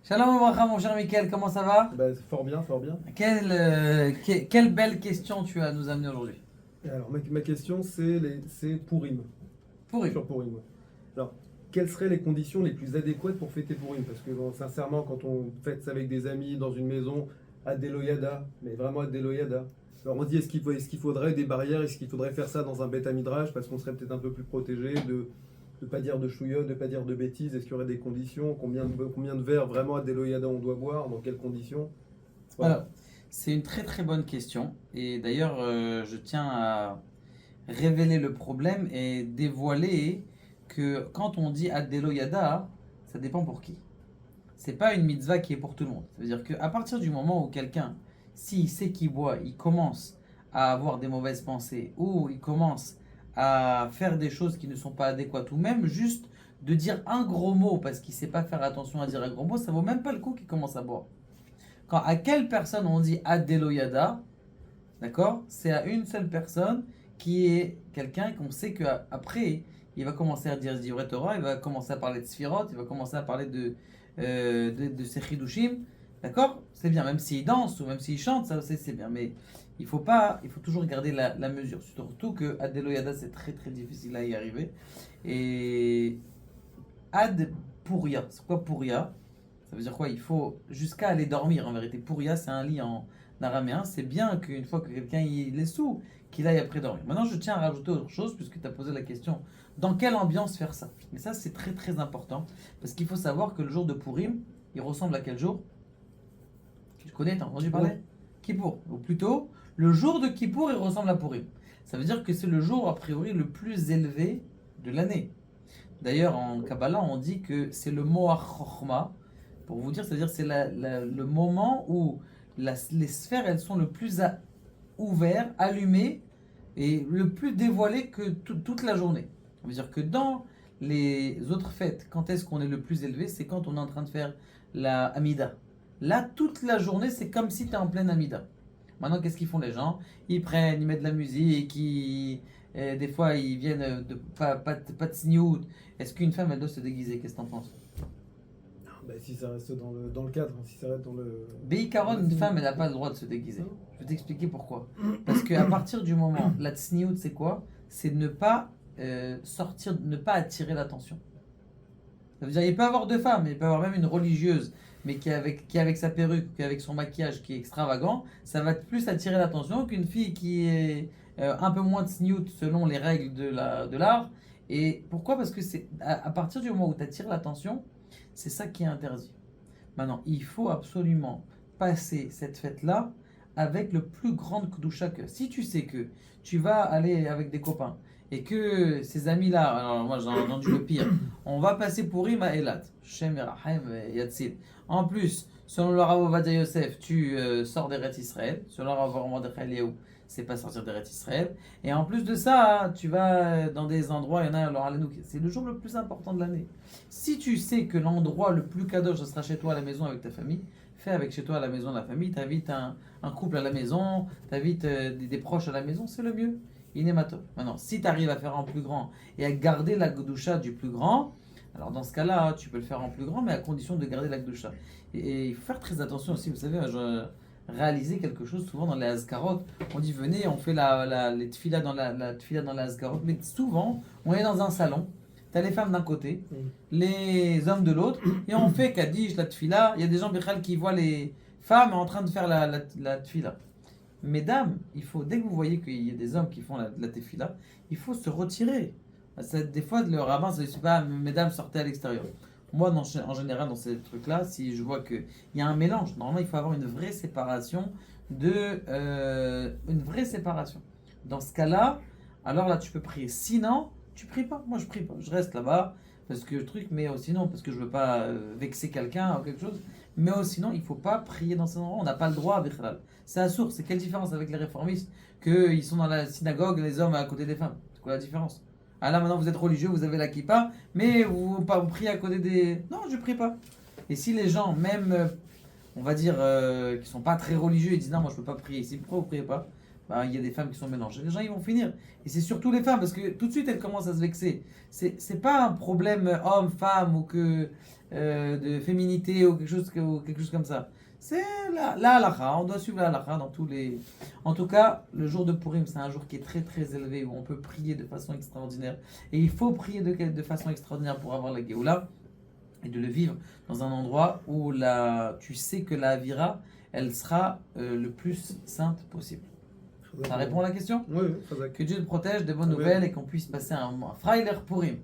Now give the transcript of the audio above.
Shalom Abraham, mon cher Mickaël, comment ça va? Fort bien, fort bien. Quelle belle question tu as à nous amener aujourd'hui. Et alors, ma question, c'est Pourim, Pourri. sur Pourim. Ouais. Alors, quelles seraient les conditions les plus adéquates pour fêter Pourim? Parce que, bon, sincèrement, quand on fête ça avec des amis, dans une maison, à Deloyada, mais vraiment à Deloyada. Alors, on dit, est-ce qu'il faudrait des barrières? Est-ce qu'il faudrait faire ça dans un Beth Midrash? Parce qu'on serait peut-être un peu plus protégé de ne pas dire de chouillot, de ne pas dire de bêtises. Est-ce qu'il y aurait des conditions? Combien de verres vraiment à Deloyada on doit boire? Dans quelles conditions? Voilà. Alors, c'est une très très bonne question. Et d'ailleurs, je tiens à révéler le problème et dévoiler que quand on dit Adelo Yada, ça dépend pour qui. C'est pas une mitzvah qui est pour tout le monde. Ça veut dire qu'à partir du moment où quelqu'un, s'il sait qu'il boit, il commence à avoir des mauvaises pensées ou il commence à faire des choses qui ne sont pas adéquates ou même juste de dire un gros mot parce qu'il sait pas faire attention à dire un gros mot, ça vaut même pas le coup qu'il commence à boire. Quand à quelle personne on dit Adeloyada, d'accord? C'est à une seule personne qui est quelqu'un qu'on sait qu'après, il va commencer à dire Divrei Torah, il va commencer à parler de Sfirot, il va commencer à parler de ses Chidushim, d'accord? C'est bien, même s'il danse ou même s'il chante, ça aussi c'est bien, mais il faut pas, il faut toujours garder la mesure, surtout que Adeloyada c'est très très difficile à y arriver. Et Ad Pouria, c'est quoi Pouria? Ça veut dire quoi? Il faut jusqu'à aller dormir en vérité. Pouria, c'est un lit en araméen. C'est bien qu'une fois que quelqu'un il est sous, qu'il aille après dormir. Maintenant, je tiens à rajouter autre chose puisque tu as posé la question. Dans quelle ambiance faire ça? Mais ça, c'est très très important parce qu'il faut savoir que le jour de Pourim, il ressemble à quel jour? Tu connais, t'as entendu parler? Kippour. Kippour. Ou plutôt, le jour de Kippour, il ressemble à Pourim. Ça veut dire que c'est le jour a priori le plus élevé de l'année. D'ailleurs, en Kabbalah, on dit que c'est le Moach Chochma. Pour vous dire, c'est-à-dire c'est le moment où les sphères, elles sont le plus ouvertes, allumées et le plus dévoilées que toute la journée. Ça veut dire que dans les autres fêtes, quand est-ce qu'on est le plus élevé? C'est quand on est en train de faire la Amida. Là, toute la journée, c'est comme si tu es en pleine Amida. Maintenant, qu'est-ce qu'ils font les gens? Ils prennent, ils mettent de la musique, des fois ils viennent de pas de sniout. Est-ce qu'une femme, elle doit se déguiser? Qu'est-ce que t'en penses? Bah, si ça reste dans le cadre, si ça reste dans Caron, la une scène. femme, elle n'a pas le droit de se déguiser. Non. Je vais t'expliquer pourquoi. Parce qu'à partir du moment, la tsniout, c'est quoi? C'est ne pas sortir, ne pas attirer l'attention. Ça veut dire il peut y avoir deux femmes, il peut y avoir même une religieuse, mais qui est avec sa perruque, qui est avec son maquillage qui est extravagant, ça va plus attirer l'attention qu'une fille qui est un peu moins tsniout selon les règles de l'art. Et pourquoi? Parce que c'est à partir du moment où tu attires l'attention, c'est ça qui est interdit. Maintenant, il faut absolument passer cette fête-là avec le plus grand Kdusha que. Si tu sais que tu vas aller avec des copains et que ces amis-là, alors moi j'en ai entendu le pire, on va passer pour Rima à Elat, Shem Erahem et Yatzil. En plus, selon le Rav Ovadia Yosef, tu sors d'Eretz Israël. Selon le Rav Mordechai Eliyahu, c'est pas sortir d'Eretz Israël. Et en plus de ça, tu vas dans des endroits, il y en a alors Alanouk, c'est le jour le plus important de l'année. Si tu sais que l'endroit le plus cadeau, ce sera chez toi à la maison avec ta famille, fais avec chez toi à la maison la famille, t'invites un couple à la maison, t'invites des proches à la maison, c'est le mieux. Inémato. Maintenant, si tu arrives à faire en plus grand et à garder la Gdusha du plus grand, alors dans ce cas-là, tu peux le faire en plus grand, mais à condition de garder la Gdusha. Et il faut faire très attention aussi, vous savez, je réaliser quelque chose souvent dans les Azkarot. On dit venez, on fait les tfilas la tfila dans les Azkarot, mais souvent, on est dans un salon, t'as les femmes d'un côté, Mm. les hommes de l'autre, et on fait Kaddish, la tfila. Il y a des gens Bichal, qui voient les femmes en train de faire la tfila. Mesdames, il faut, dès que vous voyez qu'il y a des hommes qui font la tefila, il faut se retirer. Des fois, le rabbin ne dit pas, mesdames, sortez à l'extérieur. Moi, en général, dans ces trucs-là, si je vois qu'il y a un mélange, normalement, il faut avoir une vraie séparation une vraie séparation. Dans ce cas-là, alors là, tu peux prier. Sinon, tu pries pas. Moi, je prie pas. Je reste là-bas parce que le truc, mais sinon, parce que je veux pas vexer quelqu'un ou quelque chose. Mais sinon, il faut pas prier dans ces endroits. On n'a pas le droit à Bichlal. C'est à source. C'est quelle différence avec les réformistes qu'ils sont dans la synagogue, les hommes à côté des femmes? C'est quoi la différence? Ah là, maintenant, vous êtes religieux, vous avez la kippa, mais vous priez à côté des. Non, je prie pas. Et si les gens, même, on va dire, qui sont pas très religieux, ils disent non, moi je peux pas prier ici, pourquoi vous priez pas? Bah, il y a des femmes qui sont mélangées. Les gens, ils vont finir. Et c'est surtout les femmes, parce que tout de suite, elles commencent à se vexer. C'est pas un problème homme-femme ou que de féminité ou quelque chose comme ça. C'est la halakha, on doit suivre la halakha dans tous les... En tout cas, le jour de Purim, c'est un jour qui est très très élevé, où on peut prier de façon extraordinaire. Et il faut prier de façon extraordinaire pour avoir la Géoula, et de le vivre dans un endroit où tu sais que la Avira, elle sera le plus sainte possible. Ça répond à la question? Oui, oui, Que Dieu te protège, des bonnes Amen. nouvelles et qu'on puisse passer un Freiler Purim.